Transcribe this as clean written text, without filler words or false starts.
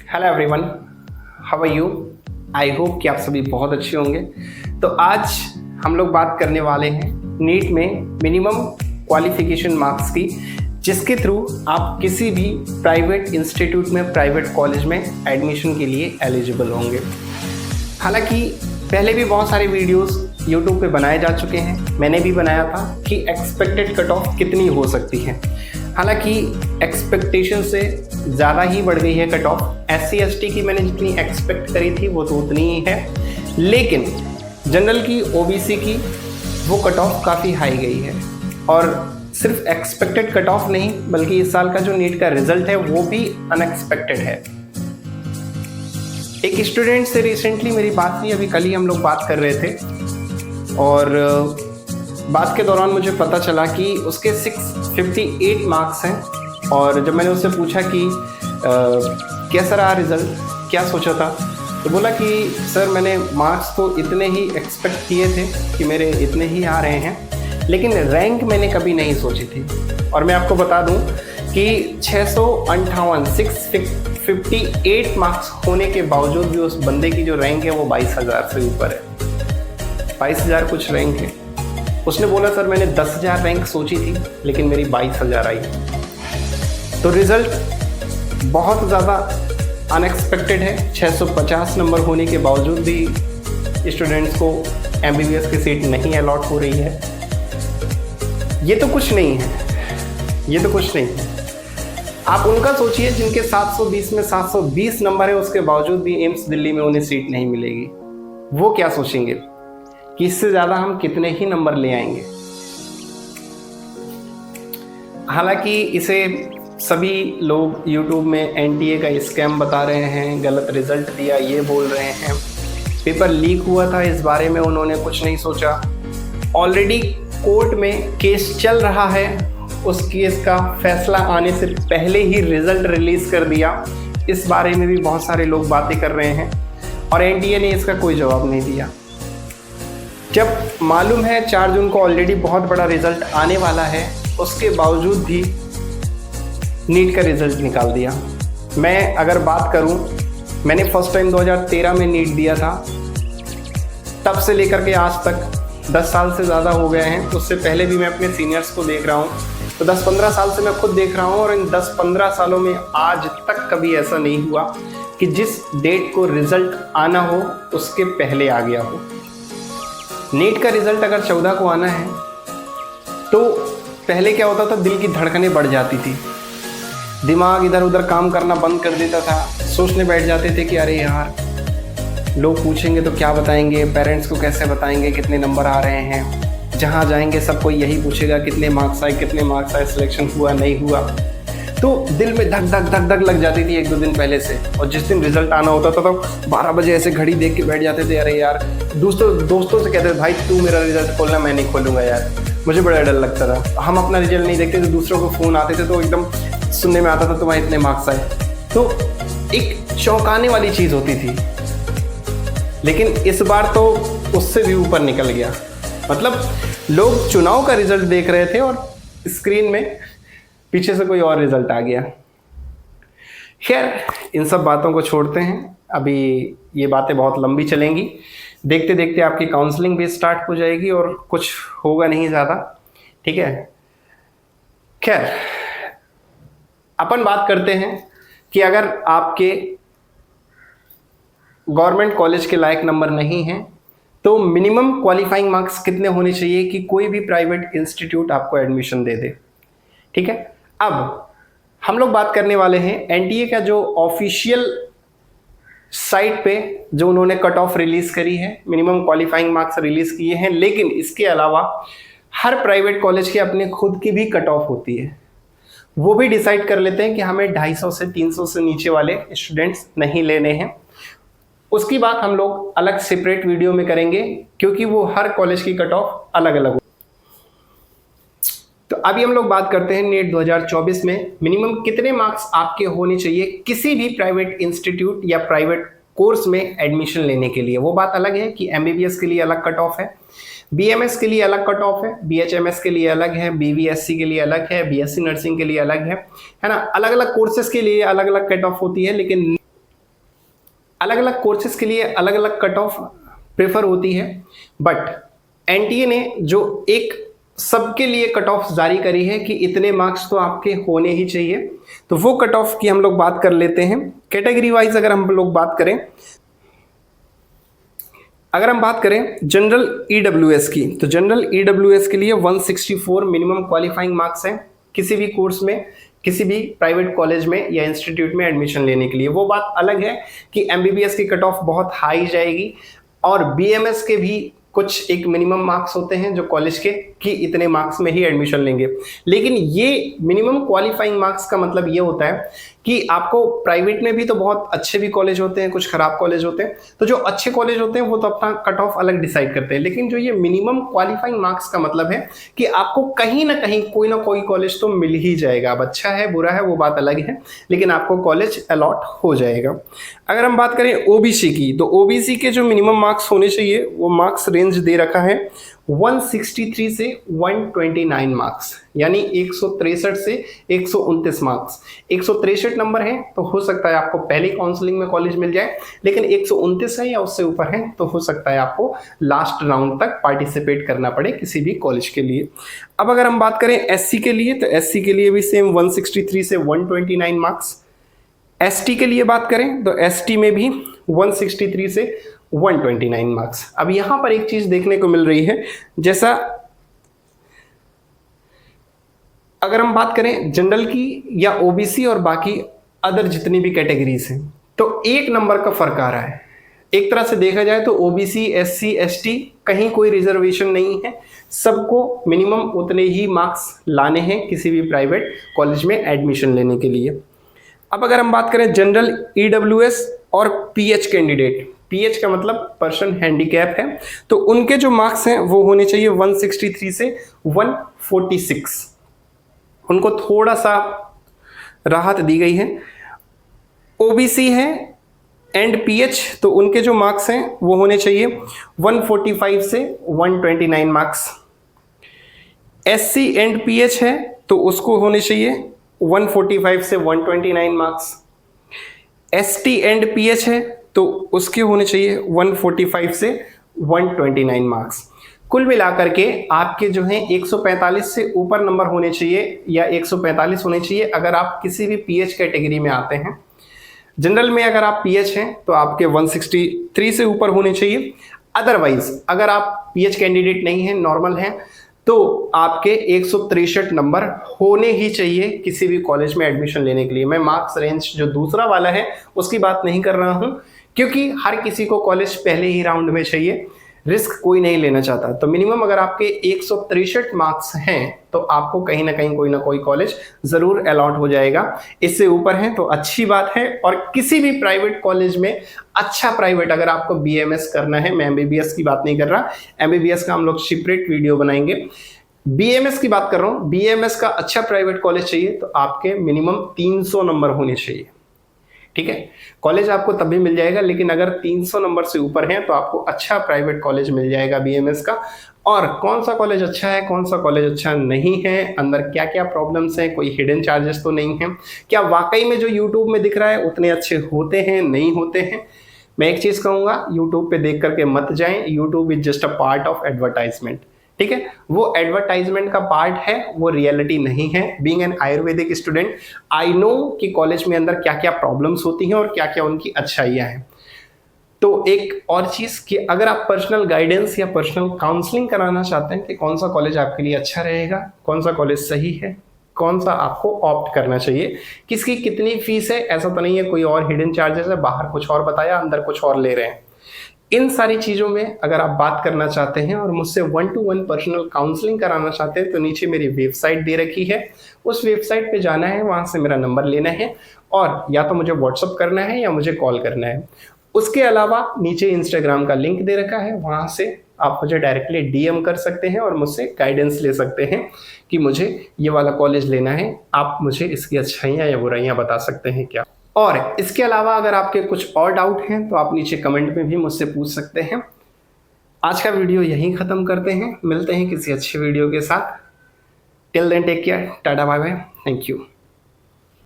Hello everyone, how are you? I hope कि आप सभी बहुत अच्छे होंगे। तो आज हम लोग बात करने वाले हैं नीट में मिनिमम क्वालिफिकेशन मार्क्स की, जिसके थ्रू आप किसी भी प्राइवेट इंस्टीट्यूट में, प्राइवेट कॉलेज में एडमिशन के लिए एलिजिबल होंगे। हालांकि पहले भी बहुत सारे वीडियोस यूट्यूब पे बनाए जा चुके हैं, मैंने भी बनाया था कि एक्सपेक्टेड कट ऑफ कितनी हो सकती है। हालांकि एक्सपेक्टेशन से ज़्यादा ही बढ़ गई है कट ऑफ। SC ST की मैंने जितनी एक्सपेक्ट करी थी वो तो उतनी ही है, लेकिन जनरल की, OBC की वो कट ऑफ काफ़ी हाई गई है। और सिर्फ एक्सपेक्टेड कट ऑफ नहीं, बल्कि इस साल का जो नीट का रिजल्ट है वो भी अनएक्सपेक्टेड है। एक स्टूडेंट से रिसेंटली मेरी बात हुई, अभी कल ही हम लोग बात कर रहे थे, और बात के दौरान मुझे पता चला कि उसके 658 मार्क्स हैं। और जब मैंने उससे पूछा कि कैसा रहा रिज़ल्ट, क्या सोचा था, तो बोला कि सर मैंने मार्क्स तो इतने ही एक्सपेक्ट किए थे कि मेरे इतने ही आ रहे हैं, लेकिन रैंक मैंने कभी नहीं सोची थी। और मैं आपको बता दूं कि 658 मार्क्स होने के बावजूद भी उस बंदे की जो रैंक है वो 22,000 से ऊपर है। 22,000 कुछ रैंक है। उसने बोला सर मैंने 10,000 रैंक सोची थी, लेकिन मेरी 22,000 आई। तो रिज़ल्ट बहुत ज़्यादा अनएक्सपेक्टेड है। 650 नंबर होने के बावजूद भी स्टूडेंट्स को MBBS की सीट नहीं अलॉट हो रही है। ये तो कुछ नहीं है, ये तो कुछ नहीं है। आप उनका सोचिए जिनके 720 में 720 नंबर है, उसके बावजूद भी एम्स दिल्ली में उन्हें सीट नहीं मिलेगी। वो क्या सोचेंगे कि इससे ज़्यादा हम कितने ही नंबर ले आएंगे। हालांकि इसे सभी लोग YouTube में NTA का स्कैम बता रहे हैं, गलत रिजल्ट दिया ये बोल रहे हैं, पेपर लीक हुआ था इस बारे में उन्होंने कुछ नहीं सोचा। ऑलरेडी कोर्ट में केस चल रहा है, उस केस का फैसला आने से पहले ही रिजल्ट रिलीज़ कर दिया। इस बारे में भी बहुत सारे लोग बातें कर रहे हैं और NTA ने इसका कोई जवाब नहीं दिया। जब मालूम है 4 जून को ऑलरेडी बहुत बड़ा रिजल्ट आने वाला है, उसके बावजूद भी नीट का रिजल्ट निकाल दिया। मैं अगर बात करूं, मैंने फर्स्ट टाइम 2013 में नीट दिया था, तब से लेकर के आज तक 10 साल से ज़्यादा हो गए हैं। उससे पहले भी मैं अपने सीनियर्स को देख रहा हूं, तो 10-15 साल से मैं खुद देख रहा हूं, और इन 10-15 सालों में आज तक कभी ऐसा नहीं हुआ कि जिस डेट को रिजल्ट आना हो उसके पहले आ गया हो। नीट का रिजल्ट अगर 14 को आना है तो पहले क्या होता था, दिल की धड़कनें बढ़ जाती थी, दिमाग इधर उधर काम करना बंद कर देता था, सोचने बैठ जाते थे कि अरे यार लोग पूछेंगे तो क्या बताएंगे, पेरेंट्स को कैसे बताएंगे कितने नंबर आ रहे हैं, जहाँ जाएंगे सब कोई यही पूछेगा कितने मार्क्स आए, कितने मार्क्स आए, सिलेक्शन हुआ नहीं हुआ। तो दिल में धक धक धक धक लग जाती थी 1-2 दिन पहले से। और जिस दिन रिजल्ट आना होता था तो 12 बजे ऐसे घड़ी देख के बैठ जाते थे, अरे यार दोस्तों से कहते थे भाई तू मेरा रिजल्ट खोलना, मैं नहीं खोलूँगा यार, मुझे बड़ा डर लगता था। हम अपना रिजल्ट नहीं देखते थे, दूसरों को फ़ोन आते थे तो एकदम सुनने में आता था तुम्हारे इतने मार्क्स आए। तो एक चौंकाने वाली चीज़ होती थी, लेकिन इस बार तो उससे भी ऊपर निकल गया। मतलब लोग चुनाव का रिजल्ट देख रहे थे और स्क्रीन में पीछे से कोई और रिजल्ट आ गया। खैर, इन सब बातों को छोड़ते हैं, अभी ये बातें बहुत लंबी चलेंगी। देखते देखते आपकी काउंसलिंग भी स्टार्ट हो जाएगी और कुछ होगा नहीं ज़्यादा, ठीक है। खैर, अपन बात करते हैं कि अगर आपके गवर्नमेंट कॉलेज के लायक नंबर नहीं हैं तो मिनिमम क्वालिफाइंग मार्क्स कितने होने चाहिए कि कोई भी प्राइवेट इंस्टीट्यूट आपको एडमिशन दे दे, ठीक है। अब हम लोग बात करने वाले हैं NTA का जो ऑफिशियल साइट पे जो उन्होंने कट ऑफ रिलीज करी है, मिनिमम क्वालिफाइंग मार्क्स रिलीज किए हैं, लेकिन इसके अलावा हर प्राइवेट कॉलेज की अपनी खुद की भी कट ऑफ होती है। वो भी डिसाइड कर लेते हैं कि हमें 250 से 300 से नीचे वाले स्टूडेंट्स नहीं लेने हैं। उसकी बात हम लोग अलग सेपरेट वीडियो में करेंगे, क्योंकि वो हर कॉलेज की कट ऑफ अलग अलग। तो अभी हम लोग बात करते हैं नीट 2024 में मिनिमम कितने मार्क्स आपके होने चाहिए किसी भी प्राइवेट इंस्टीट्यूट या प्राइवेट कोर्स में एडमिशन लेने के लिए। वो बात अलग है कि MBBS के लिए अलग कट ऑफ है, BMS के लिए अलग कट ऑफ है, BHMS के लिए अलग है, BVSC के लिए अलग है, BSc नर्सिंग के लिए अलग है ना। अलग अलग कोर्सेज के लिए अलग अलग कट ऑफ होती है, लेकिन अलग अलग कोर्सेज के लिए अलग अलग कट ऑफ प्रेफर होती है, बट एनटीए ने जो एक सबके लिए कट ऑफ जारी करी है कि इतने मार्क्स तो आपके होने ही चाहिए, तो वो कट ऑफ की हम लोग बात कर लेते हैं। कैटेगरी वाइज अगर हम लोग बात करें, अगर हम बात करें जनरल ईडब्ल्यूएस की, तो जनरल ईडब्ल्यूएस के लिए 164 मिनिमम क्वालिफाइंग मार्क्स हैं किसी भी कोर्स में, किसी भी प्राइवेट कॉलेज में या इंस्टीट्यूट में एडमिशन लेने के लिए। वो बात अलग है कि एमबीबीएस की कट ऑफ बहुत हाई जाएगी और बीएमएस के भी कुछ एक मिनिमम मार्क्स होते हैं जो कॉलेज के कि इतने मार्क्स में ही एडमिशन लेंगे। लेकिन ये मिनिमम क्वालिफाइंग मार्क्स का मतलब ये होता है कि आपको प्राइवेट में भी तो बहुत अच्छे भी कॉलेज होते हैं, कुछ खराब कॉलेज होते हैं, तो जो अच्छे कॉलेज होते हैं वो तो अपना कट ऑफ अलग डिसाइड करते हैं। लेकिन जो ये मिनिमम क्वालिफाइंग मार्क्स का मतलब है कि आपको कहीं ना कहीं कोई ना कोई कॉलेज तो मिल ही जाएगा। अब अच्छा है बुरा है वो बात अलग है, लेकिन आपको कॉलेज अलॉट हो जाएगा। अगर हम बात करें ओबीसी की, तो ओबीसी के जो मिनिमम मार्क्स होने चाहिए वो मार्क्स रेंज दे रखा है 163 से 129 मार्क्स, यानी 163 से 129 मार्क्स। 163 नंबर है तो हो सकता है आपको पहली काउंसलिंग में कॉलेज मिल जाए, लेकिन 129 है या उससे ऊपर है तो हो सकता है आपको लास्ट राउंड तक पार्टिसिपेट करना पड़े किसी भी कॉलेज के लिए। अब अगर हम बात करें एससी के लिए, तो एससी के लिए भी सेम 163 से 129 मार्क्स। एसटी के लिए बात करें तो एसटी में भी 163 से 129 मार्क्स। अब यहां पर एक चीज देखने को मिल रही है, जैसा अगर हम बात करें जनरल की या ओबीसी और बाकी अदर जितनी भी कैटेगरीज हैं, तो 1 नंबर का फर्क आ रहा है। एक तरह से देखा जाए तो ओबीसी, एससी, एसटी कहीं कोई रिजर्वेशन नहीं है, सबको मिनिमम उतने ही मार्क्स लाने हैं किसी भी प्राइवेट कॉलेज में एडमिशन लेने के लिए। अब अगर हम बात करें जनरल ईडब्ल्यूएस और पीएच कैंडिडेट, पीएच का मतलब पर्सन हैंडीकैप है, तो उनके जो मार्क्स हैं वो होने चाहिए 163 से 146। उनको थोड़ा सा राहत दी गई है। ओबीसी है एंड पीएच, तो उनके जो मार्क्स हैं वो होने चाहिए 145 से 129 मार्क्स। एससी एंड पीएच है तो उसको होने चाहिए 145 से 129 मार्क्स। एसटी एंड पीएच है तो उसके होने चाहिए 145 से 129 मार्क्स। कुल मिलाकर के आपके जो हैं 145 से ऊपर नंबर होने चाहिए या 145 होने चाहिए अगर आप किसी भी पीएच कैटेगरी में आते हैं। जनरल में अगर आप पीएच हैं तो आपके 163 से ऊपर होने चाहिए। अदरवाइज अगर आप पीएच कैंडिडेट नहीं हैं, नॉर्मल हैं, तो आपके 163 नंबर होने ही चाहिए किसी भी कॉलेज में एडमिशन लेने के लिए। मैं मार्क्स रेंज जो दूसरा वाला है उसकी बात नहीं कर रहा हूं, क्योंकि हर किसी को कॉलेज पहले ही राउंड में चाहिए, रिस्क कोई नहीं लेना चाहता। तो मिनिमम अगर आपके 163 मार्क्स हैं तो आपको कहीं ना कहीं कोई ना कोई कॉलेज जरूर अलॉट हो जाएगा। इससे ऊपर है तो अच्छी बात है। और किसी भी प्राइवेट कॉलेज में, अच्छा प्राइवेट, अगर आपको बीएमएस करना है, मैं एमबीबीएस की बात नहीं कर रहा, एमबीबीएस का हम लोग सेपरेट वीडियो बनाएंगे, बीएमएस की बात कर रहा हूं। बीएमएस का अच्छा प्राइवेट कॉलेज चाहिए तो आपके मिनिमम 300 नंबर होने चाहिए, ठीक है। कॉलेज आपको तभी मिल जाएगा, लेकिन अगर 300 नंबर से ऊपर है तो आपको अच्छा प्राइवेट कॉलेज मिल जाएगा बीएमएस का। और कौन सा कॉलेज अच्छा है, कौन सा कॉलेज अच्छा नहीं है, अंदर क्या क्या प्रॉब्लम्स हैं, कोई हिडन चार्जेस तो नहीं है, क्या वाकई में जो यूट्यूब में दिख रहा है उतने अच्छे होते हैं, नहीं होते हैं। मैं एक चीज कहूंगा, यूट्यूब पे देख करके मत जाएं। YouTube is just a part of advertisement, ठीक है। वो एडवर्टाइजमेंट का पार्ट है, वो रियलिटी नहीं है। Being an Ayurvedic student, I know कि कॉलेज में अंदर क्या क्या प्रॉब्लम्स होती हैं और क्या क्या उनकी अच्छाइयाँ हैं। तो एक और चीज़ कि अगर आप पर्सनल गाइडेंस या पर्सनल काउंसलिंग कराना चाहते हैं कि कौन सा कॉलेज आपके लिए अच्छा रहेगा, कौन सा कॉलेज सही है, कौन सा आपको ऑप्ट करना चाहिए, किसकी कितनी फीस है, ऐसा तो नहीं है कोई और हिडन चार्जेस है, बाहर कुछ और बताया अंदर कुछ और ले रहे हैं, इन सारी चीज़ों में अगर आप बात करना चाहते हैं और मुझसे 1-to-1 पर्सनल काउंसलिंग कराना चाहते हैं तो नीचे मेरी वेबसाइट दे रखी है, उस वेबसाइट पे जाना है, वहाँ से मेरा नंबर लेना है और या तो मुझे व्हाट्सअप करना है या मुझे कॉल करना है। उसके अलावा नीचे इंस्टाग्राम का लिंक दे रखा है, वहाँ से आप मुझे डायरेक्टली डीएम कर सकते हैं और मुझसे गाइडेंस ले सकते हैं कि मुझे ये वाला कॉलेज लेना है, आप मुझे इसकी अच्छाइयाँ या बुराइयाँ बता सकते हैं क्या। और इसके अलावा अगर आपके कुछ और डाउट हैं तो आप नीचे कमेंट में भी मुझसे पूछ सकते हैं। आज का वीडियो यहीं ख़त्म करते हैं, मिलते हैं किसी अच्छे वीडियो के साथ। Till then take care, tata bye bye, thank you.